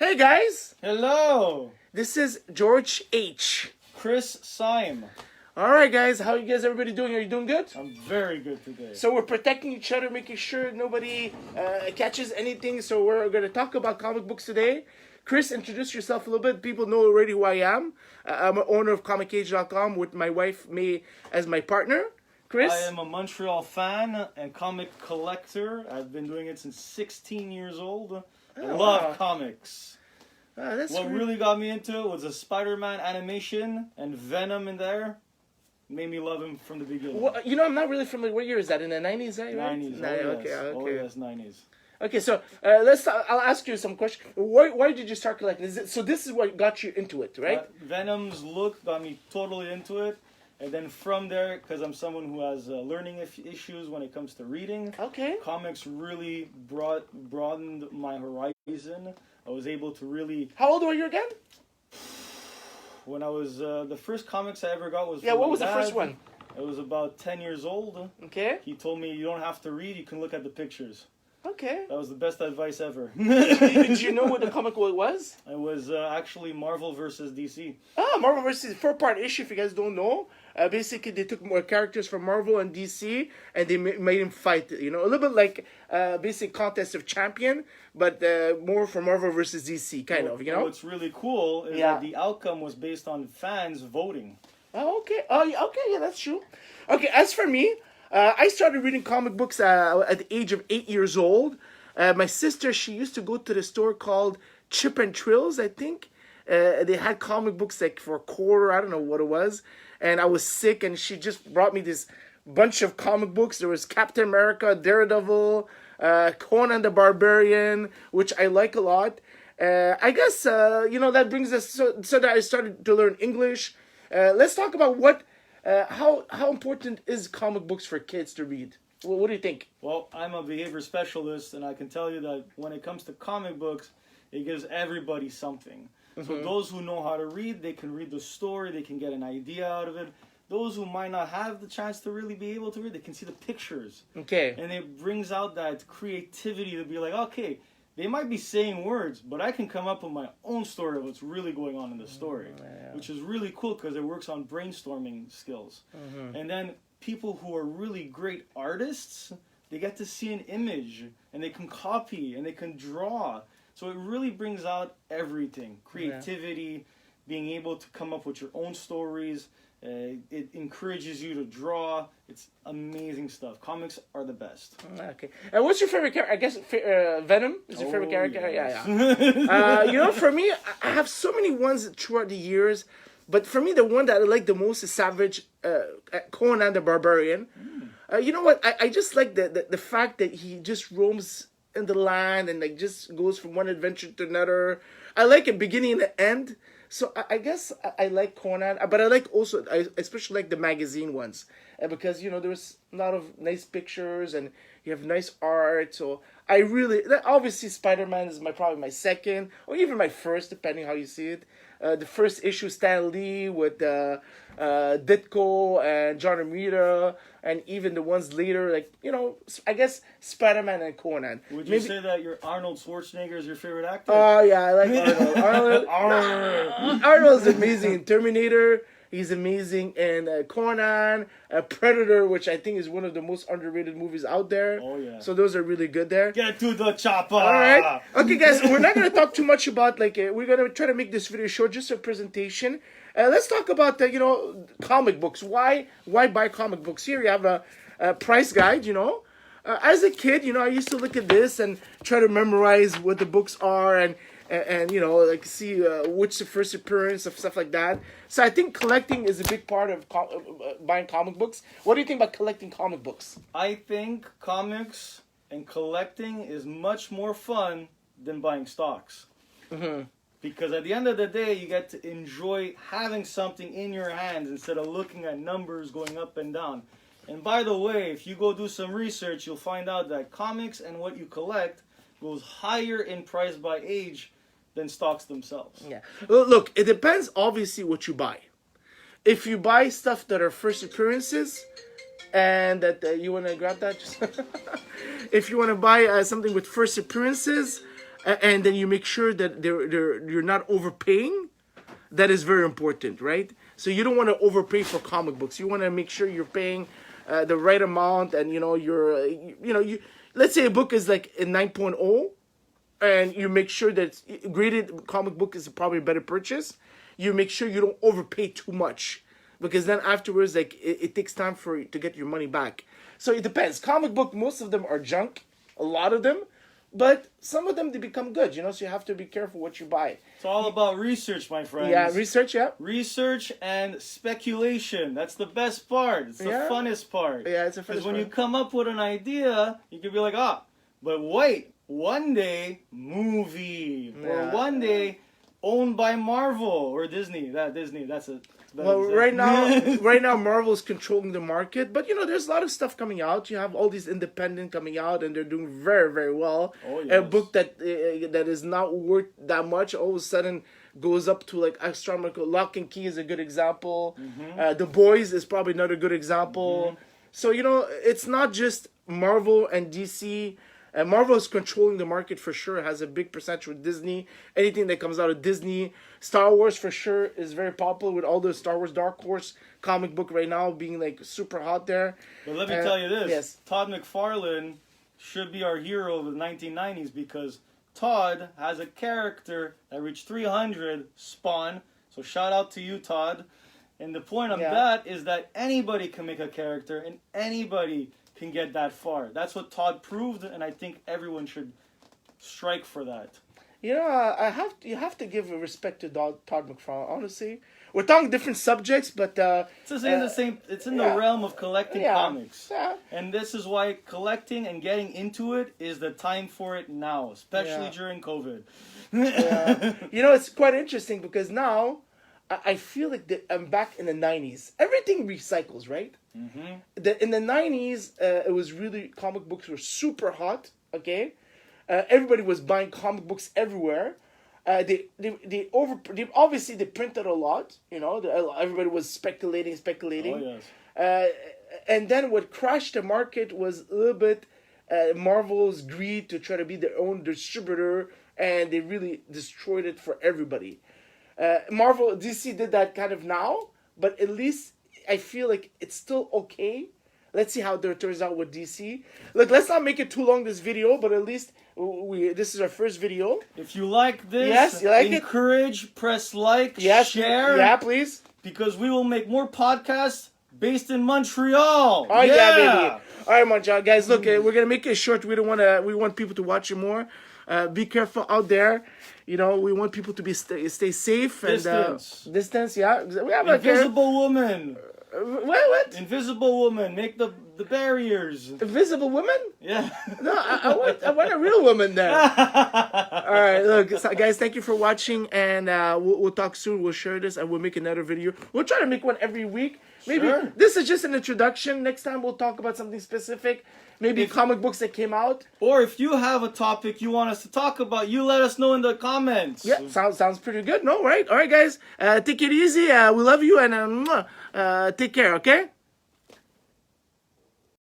Hey guys, Hello, this is George H. Chris Syme. All right, guys, how you guys? Everybody doing? Are you doing good? I'm very good today. So we're protecting each other, making sure nobody catches anything. So we're going to talk about comic books today. Chris, introduce yourself a little bit. People know already who I am. I'm an owner of ComicCage.com with my wife May as my partner. Chris, I am a Montreal fan and comic collector. I've been doing it since 16 years old. I love comics. that's What really got me into it was a Spider-Man animation and Venom in there. Made me love him from the beginning. Well, you know, I'm not really familiar. What year is that? In the 90s, right? 90s. Oh yes, 90s. Okay, so I'll ask you some questions. Why did you start collecting? So this is what got you into it, right? Venom's look got me totally into it. And then from there, because I'm someone who has learning issues when it comes to reading, Okay. comics really broadened my horizon. I was able to really... How old were you again? When I was... the first comics I ever got was... Yeah, what was the first one? I was about 10 years old. Okay. He told me, you don't have to read, you can look at the pictures. Okay. That was the best advice ever. Did you know what the comic was? It was actually Marvel versus DC. Marvel versus 4-part issue, if you guys don't know. Basically, they took more characters from Marvel and DC, and they made them fight. You know, a little bit like basic contest of champion, but more for Marvel versus DC, kind of. You know. What's really cool is that the outcome was based on fans voting. Oh, okay. Oh, yeah, okay. Yeah, that's true. Okay, as for me, I started reading comic books at the age of 8 years old. My sister, she used to go to the store called Chip and Trills, I think. They had comic books like for a quarter. I don't know what it was. And I was sick, and she just brought me this bunch of comic books. There was Captain America, Daredevil, Conan the Barbarian, which I like a lot. I guess, that brings us so that I started to learn English. Let's talk about how important is comic books for kids to read? What do you think? Well, I'm a behavior specialist, and I can tell you that when it comes to comic books, it gives everybody something. Mm-hmm. So those who know how to read, they can read the story, they can get an idea out of it. Those who might not have the chance to really be able to read, they can see the pictures. Okay. And it brings out that creativity to be like, okay, they might be saying words, but I can come up with my own story of what's really going on in the story, which is really cool because it works on brainstorming skills. Mm-hmm. And then people who are really great artists, they get to see an image, and they can copy, and they can draw. So it really brings out everything. Creativity, being able to come up with your own stories. It encourages you to draw. It's amazing stuff. Comics are the best. Okay. And what's your favorite character? I guess Venom is your favorite character? Yes. Yeah. For me, I have so many ones throughout the years. But for me, the one that I like the most is Savage Conan the Barbarian. You know what? I just like the fact that he just roams in the land and like just goes from one adventure to another. I like a beginning and an end. So I guess I like Conan, but I like also, I especially like the magazine ones. Because, there's a lot of nice pictures and you have nice art. So I really, obviously Spider-Man is probably my second, or even my first, depending how you see it. The first issue, Stan Lee with Ditko and John Romita, and even the ones later, I guess Spider-Man and Conan. Would you say that Arnold Schwarzenegger is your favorite actor? Oh, yeah, I like Arnold. Arnold's amazing in Terminator. He's amazing in Conan, Predator, which I think is one of the most underrated movies out there. Oh, yeah. So those are really good there. Get to the chopper! All right. Okay, guys, we're not going to talk too much about, we're going to try to make this video short, just a presentation. Let's talk about, comic books. Why buy comic books? Here you have a price guide, As a kid, I used to look at this and try to memorize what the books are and see which the first appearance of stuff like that. So I think collecting is a big part of buying comic books. What do you think about collecting comic books? I think comics and collecting is much more fun than buying stocks. Mm-hmm. Because at the end of the day, you get to enjoy having something in your hands instead of looking at numbers going up and down. And by the way, if you go do some research, you'll find out that comics and what you collect goes higher in price by age than stocks themselves. Yeah. Look, it depends obviously what you buy. If you buy stuff that are first appearances, and that you want to grab that, if you want to buy something with first appearances, and then you make sure that you're not overpaying. That is very important, right? So you don't want to overpay for comic books. You want to make sure you're paying the right amount, and you let's say a book is like a 9.0, and you make sure that graded comic book is probably a better purchase. You make sure you don't overpay too much, because then afterwards, like it takes time for you to get your money back. So it depends. Comic book, most of them are junk, a lot of them, but some of them they become good. So you have to be careful what you buy. It's all about research, my friends. Yeah, research. Yeah. Research and speculation. That's the best part. It's the funnest part. Yeah, it's the funnest part. Because when you come up with an idea, you can be like, but wait, one day, movie. Or one day, owned by Marvel or Disney. That's it. Well, right now Marvel's controlling the market, but there's a lot of stuff coming out. You have all these independent coming out, and they're doing very, very well. Oh, yes. A book that is not worth that much all of a sudden goes up to like astronomical. Lock and Key is a good example. Mm-hmm. The Boys is probably another good example. Mm-hmm. So it's not just Marvel and DC. Marvel is controlling the market for sure. It has a big percentage with Disney. Anything that comes out of Disney. Star Wars for sure is very popular with all the Star Wars Dark Horse comic book right now being like super hot there. But let me tell you this. Yes. Todd McFarlane should be our hero of the 1990s because Todd has a character that reached 300, Spawn. So shout out to you, Todd. And the point of that is that anybody can make a character and anybody can get that far. That's what Todd proved, and I think everyone should strike for that. You have to give respect to Todd McFarlane. Honestly, we're talking different subjects, but it's in the same. It's in the realm of collecting comics, and this is why collecting and getting into it is the time for it now, especially during COVID. It's quite interesting because now I feel like I'm back in the 90s. Everything recycles, right? Mm-hmm. In the 90s, it was really, comic books were super hot, okay? Everybody was buying comic books everywhere. They obviously they printed a lot, everybody was speculating. Oh, yes. And then what crashed the market was a little bit Marvel's greed to try to be their own distributor, and they really destroyed it for everybody. DC did that kind of now, but at least I feel like it's still okay. Let's see how it turns out with DC. Look, let's not make it too long, this video, but at least this is our first video. If you like this, encourage, press like, share. Yeah, please. Because we will make more podcasts based in Montreal. Oh, yeah baby. All right, Montreal. Guys, look, we're going to make it short. We want people to watch it more. Be careful out there. We want people to stay safe. Distance, yeah. We have Invisible Woman. What? Invisible Woman. Make the barriers. Invisible woman? Yeah. No, I want a real woman there. All right, look, guys, thank you for watching, and we'll talk soon. We'll share this, and we'll make another video. We'll try to make one every week. Maybe this is just an introduction. Next time we'll talk about something specific. Maybe comic books that came out. Or if you have a topic you want us to talk about, you let us know in the comments. Yeah, sounds pretty good. No, right? All right, guys. Take it easy. We love you, and take care, okay?